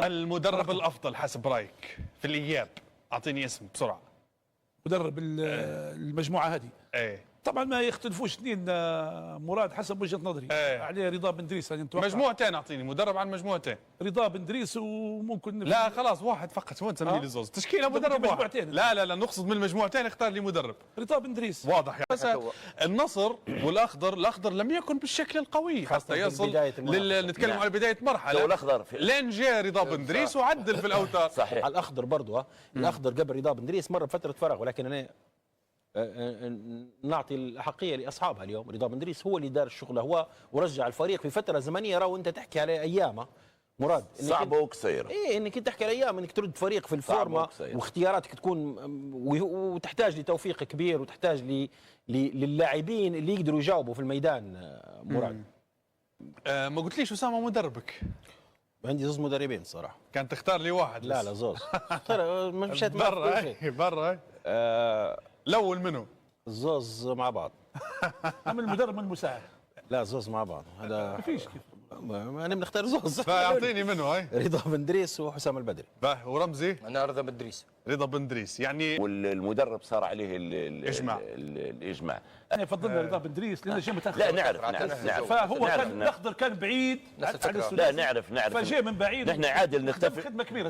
المدرب الافضل حسب رايك في الاياب؟ اعطيني اسم بسرعه. مدرب المجموعه هذه. ايه طبعا ما يختلفوش اثنين، مراد حسب وجهه نظري. عليه رضا بن دريس. مجموعتين، اعطيني مدرب عن مجموعتين. رضا بن دريس وممكن لا خلاص واحد فقط، شو نسميه لي زوز تشكيله مدرب واحد. لا نقصد من المجموعتين اختار لي مدرب. رضا بن دريس واضح يعني. بس النصر والاخضر لم يكن بالشكل القوي حتى يصل نتكلم على بدايه مرحله. الاخضر لين جاء رضا بن دريس وعدل في الاوتار. صحيح. على الاخضر برضه الاخضر قبل رضا بن دريس مر بفتره فراغ، ولكن انا نعطي الاحقيه لاصحابها. اليوم رضا بن دريس هو اللي دار الشغل هو ورجع الفريق في فتره زمنيه. راهو انت تحكي على ايامه مراد صعبه وقصيره. انك انت تحكي على ايام انك ترد فريق في الفورمه واختياراتك تكون وتحتاج لتوفيق كبير وتحتاج للاعبين اللي يقدروا يجاوبوا في الميدان. مراد ما قلتليش اسامه مدربك؟ عندي زوز مدربين صراحه. كان تختار لي واحد؟ لا زوز. مشيت برا الاول منهم زوز مع بعض. من المدرب من المساعد. لا زوز مع بعض. هذا ما فيش كيف. انا بنختار زوز. فاعطيني منه. هاي رضا بن دريس وحسام البدري. ورمزي؟ انا رضا بن دريس. رضا بن دريس يعني. والمدرب صار عليه الاجماع. انا افضل رضا بن دريس لانه جاي متاخر. لا نعرف فهو كان الاخضر كان بعيد. لا نعرف فجاء من بعيد. نحن عادل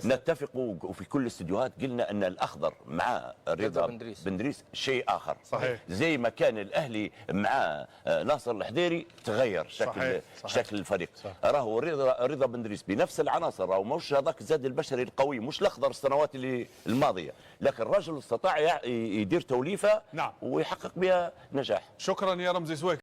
نتفق وفي كل الاستديوهات قلنا ان الاخضر مع رضا بن دريس شيء اخر. صحيح. زي ما كان الاهلي مع ناصر الحديري تغير شكل الفريق. راهو رضا بن دريس بنفس العناصر، راهو مش هذاك الزاد البشري القوي، مش الاخضر السنوات اللي الماضيه، لكن الرجل استطاع يدير توليفه. نعم. ويحقق بها نجاح. شكرا يا رمزي سويك.